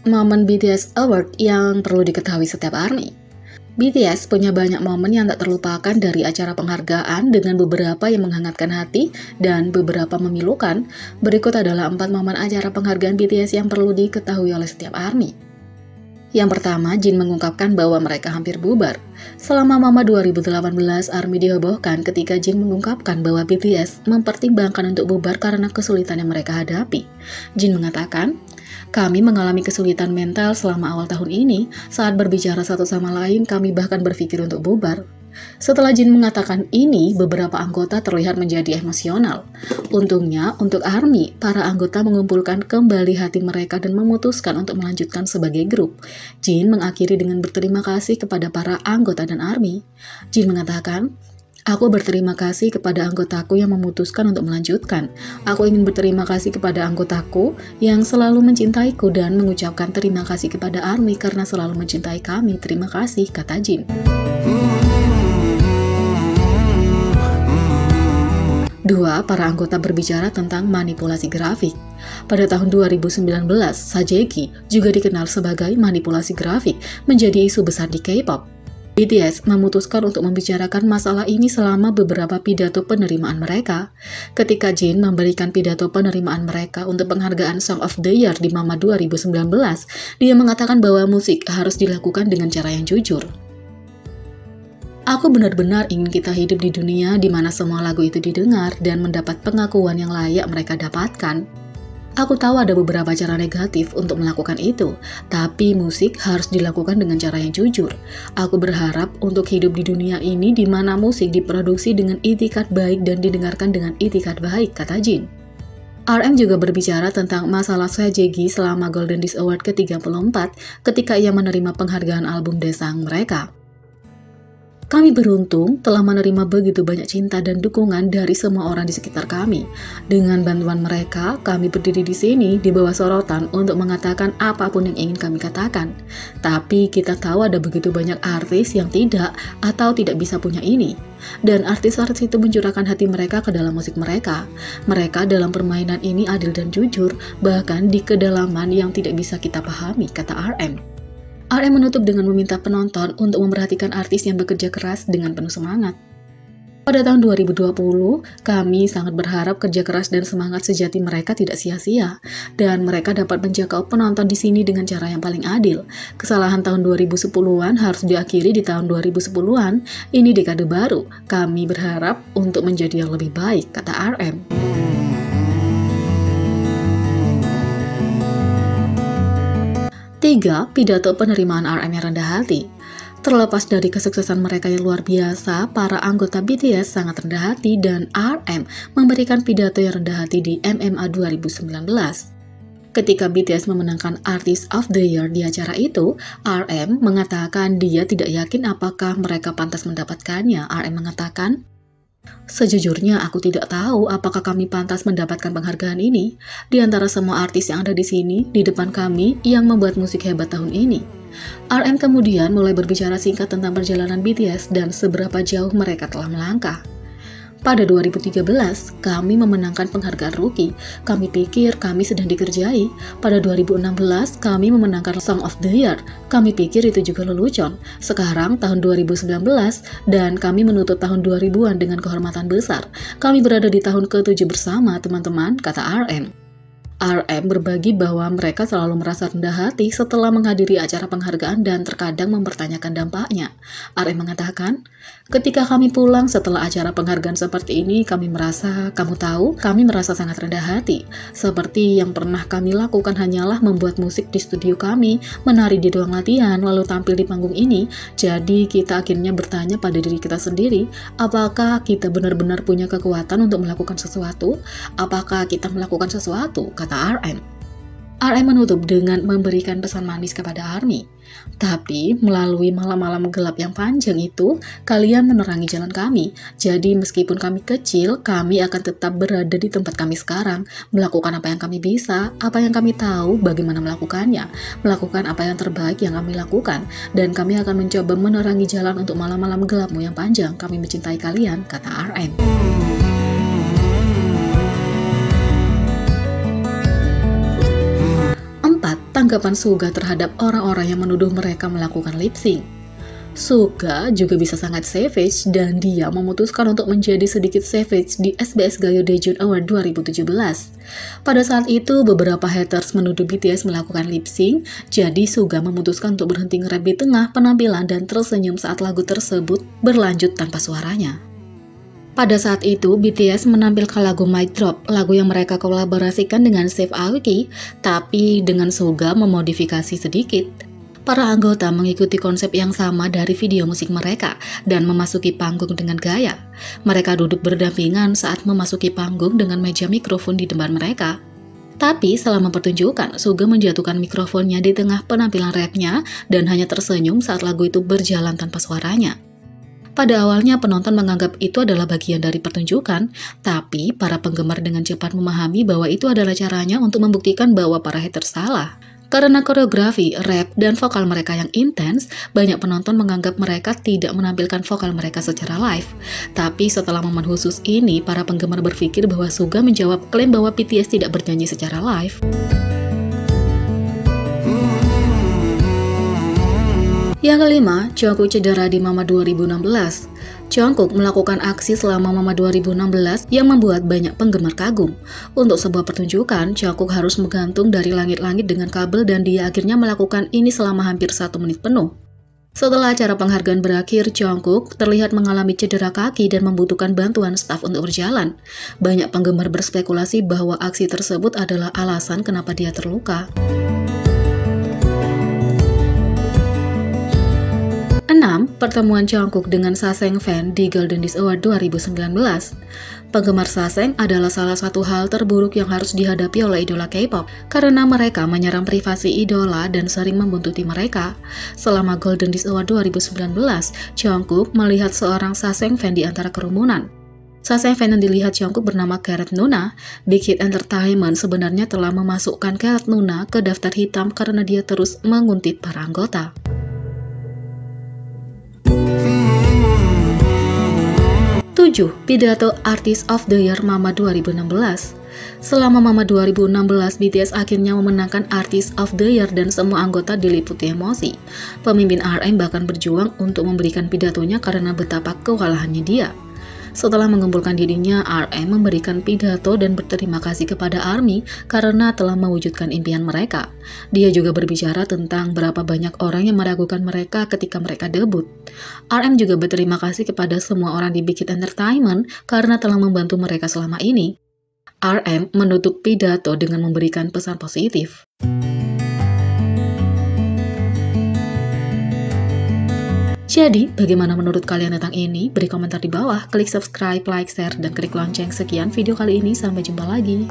Momen BTS Award yang perlu diketahui setiap ARMY. BTS punya banyak momen yang tak terlupakan dari acara penghargaan dengan beberapa yang menghangatkan hati dan beberapa memilukan. Berikut adalah 4 momen acara penghargaan BTS yang perlu diketahui oleh setiap ARMY. Yang pertama, Jin mengungkapkan bahwa mereka hampir bubar. Selama Mama 2018, ARMY dihebohkan ketika Jin mengungkapkan bahwa BTS mempertimbangkan untuk bubar karena kesulitan yang mereka hadapi. Jin mengatakan, "Kami mengalami kesulitan mental selama awal tahun ini. Saat berbicara satu sama lain, kami bahkan berpikir untuk bubar." Setelah Jin mengatakan ini, beberapa anggota terlihat menjadi emosional. Untungnya, untuk ARMY, para anggota mengumpulkan kembali hati mereka dan memutuskan untuk melanjutkan sebagai grup. Jin mengakhiri dengan berterima kasih kepada para anggota dan ARMY. Jin mengatakan, "Aku berterima kasih kepada anggotaku yang memutuskan untuk melanjutkan. Aku ingin berterima kasih kepada anggotaku yang selalu mencintaiku dan mengucapkan terima kasih kepada ARMY karena selalu mencintai kami. Terima kasih," kata Jin. 2. Para anggota berbicara tentang manipulasi grafik. Pada tahun 2019, Sajeki, juga dikenal sebagai manipulasi grafik, menjadi isu besar di K-pop. BTS memutuskan untuk membicarakan masalah ini selama beberapa pidato penerimaan mereka. Ketika Jin memberikan pidato penerimaan mereka untuk penghargaan Song of the Year di Mama 2019, dia mengatakan bahwa musik harus dilakukan dengan cara yang jujur. "Aku benar-benar ingin kita hidup di dunia di mana semua lagu itu didengar dan mendapat pengakuan yang layak mereka dapatkan. Aku tahu ada beberapa cara negatif untuk melakukan itu, tapi musik harus dilakukan dengan cara yang jujur. Aku berharap untuk hidup di dunia ini di mana musik diproduksi dengan itikat baik dan didengarkan dengan itikat baik," kata Jin. RM juga berbicara tentang masalah Sajegi selama Golden Disc Award ke-34 ketika ia menerima penghargaan album Daesang mereka. "Kami beruntung telah menerima begitu banyak cinta dan dukungan dari semua orang di sekitar kami. Dengan bantuan mereka, kami berdiri di sini di bawah sorotan untuk mengatakan apapun yang ingin kami katakan. Tapi kita tahu ada begitu banyak artis yang tidak atau tidak bisa punya ini. Dan artis-artis itu mencurahkan hati mereka ke dalam musik mereka. Mereka dalam permainan ini adil dan jujur, bahkan di kedalaman yang tidak bisa kita pahami," kata RM. RM menutup dengan meminta penonton untuk memperhatikan artis yang bekerja keras dengan penuh semangat. "Pada tahun 2020, kami sangat berharap kerja keras dan semangat sejati mereka tidak sia-sia, dan mereka dapat menjangkau penonton di sini dengan cara yang paling adil. Kesalahan tahun 2010-an harus diakhiri di tahun 2010-an, ini dekade baru. Kami berharap untuk menjadi yang lebih baik," kata RM. 3. Pidato penerimaan RM yang rendah hati. Terlepas dari kesuksesan mereka yang luar biasa, para anggota BTS sangat rendah hati dan RM memberikan pidato yang rendah hati di MMA 2019. Ketika BTS memenangkan Artist of the Year di acara itu, RM mengatakan dia tidak yakin apakah mereka pantas mendapatkannya. RM mengatakan, "Sejujurnya aku tidak tahu apakah kami pantas mendapatkan penghargaan ini. Di antara semua artis yang ada di sini, di depan kami yang membuat musik hebat tahun ini." RM kemudian mulai berbicara singkat tentang perjalanan BTS dan seberapa jauh mereka telah melangkah. "Pada 2013, kami memenangkan penghargaan Rookie. Kami pikir kami sedang dikerjai. Pada 2016, kami memenangkan Song of the Year. Kami pikir itu juga lelucon. Sekarang tahun 2019, dan kami menutup tahun 2000-an dengan kehormatan besar. Kami berada di tahun ke-7 bersama, teman-teman," kata RM. RM berbagi bahwa mereka selalu merasa rendah hati setelah menghadiri acara penghargaan dan terkadang mempertanyakan dampaknya. RM mengatakan, "Ketika kami pulang setelah acara penghargaan seperti ini, kami merasa sangat rendah hati. Seperti yang pernah kami lakukan hanyalah membuat musik di studio kami, menari di ruang latihan, lalu tampil di panggung ini. Jadi kita akhirnya bertanya pada diri kita sendiri, apakah kita benar-benar punya kekuatan untuk melakukan sesuatu? Apakah kita melakukan sesuatu?" kata RM. RM menutup dengan memberikan pesan manis kepada ARMY. "Tapi melalui malam-malam gelap yang panjang itu, kalian menerangi jalan kami. Jadi meskipun kami kecil, kami akan tetap berada di tempat kami sekarang, melakukan apa yang kami bisa, apa yang kami tahu, bagaimana melakukannya, melakukan apa yang terbaik yang kami lakukan, dan kami akan mencoba menerangi jalan untuk malam-malam gelapmu yang panjang. Kami mencintai kalian," kata RM. 4. tanggapan Suga terhadap orang-orang yang menuduh mereka melakukan lip sync. Suga juga bisa sangat savage dan dia memutuskan untuk menjadi sedikit savage di SBS Gayo Daejeon Award 2017. Pada saat itu, beberapa haters menuduh BTS melakukan lip sync, jadi Suga memutuskan untuk berhenti nge-rap di tengah penampilan dan tersenyum saat lagu tersebut berlanjut tanpa suaranya. Pada saat itu, BTS menampilkan lagu Mic Drop, lagu yang mereka kolaborasikan dengan Steve Aoki, tapi dengan Suga memodifikasi sedikit. Para anggota mengikuti konsep yang sama dari video musik mereka dan memasuki panggung dengan gaya. Mereka duduk berdampingan saat memasuki panggung dengan meja mikrofon di depan mereka. Tapi selama pertunjukan, Suga menjatuhkan mikrofonnya di tengah penampilan rapnya dan hanya tersenyum saat lagu itu berjalan tanpa suaranya. Pada awalnya penonton menganggap itu adalah bagian dari pertunjukan, tapi para penggemar dengan cepat memahami bahwa itu adalah caranya untuk membuktikan bahwa para haters salah. Karena koreografi, rap, dan vokal mereka yang intens, banyak penonton menganggap mereka tidak menampilkan vokal mereka secara live. Tapi setelah momen khusus ini, para penggemar berpikir bahwa Suga menjawab klaim bahwa BTS tidak bernyanyi secara live. Yang kelima, Jungkook cedera di Mama 2016. Jungkook melakukan aksi selama Mama 2016 yang membuat banyak penggemar kagum. Untuk sebuah pertunjukan, Jungkook harus menggantung dari langit-langit dengan kabel dan dia akhirnya melakukan ini selama hampir 1 menit penuh. Setelah acara penghargaan berakhir, Jungkook terlihat mengalami cedera kaki dan membutuhkan bantuan staf untuk berjalan. Banyak penggemar berspekulasi bahwa aksi tersebut adalah alasan kenapa dia terluka. 6. Pertemuan Jungkook dengan Saseng Fan di Golden Disc Award 2019. Penggemar Saseng adalah salah satu hal terburuk yang harus dihadapi oleh idola K-pop karena mereka menyerang privasi idola dan sering membuntuti mereka. Selama Golden Disc Award 2019, Jungkook melihat seorang Saseng Fan di antara kerumunan. Saseng Fan yang dilihat Jungkook bernama Gareth Nuna. Big Hit Entertainment sebenarnya telah memasukkan Gareth Nuna ke daftar hitam karena dia terus menguntit para anggota. 7. Pidato Artist of the Year Mama 2016. Selama Mama 2016, BTS akhirnya memenangkan Artist of the Year dan semua anggota diliputi emosi. Pemimpin RM bahkan berjuang untuk memberikan pidatonya karena betapa kewalahannya dia. Setelah mengumpulkan dirinya, RM memberikan pidato dan berterima kasih kepada ARMY karena telah mewujudkan impian mereka. Dia juga berbicara tentang berapa banyak orang yang meragukan mereka ketika mereka debut. RM juga berterima kasih kepada semua orang di Big Hit Entertainment karena telah membantu mereka selama ini. RM menutup pidato dengan memberikan pesan positif. Jadi, bagaimana menurut kalian tentang ini? Beri komentar di bawah, klik subscribe, like, share, dan klik lonceng. Sekian video kali ini, sampai jumpa lagi.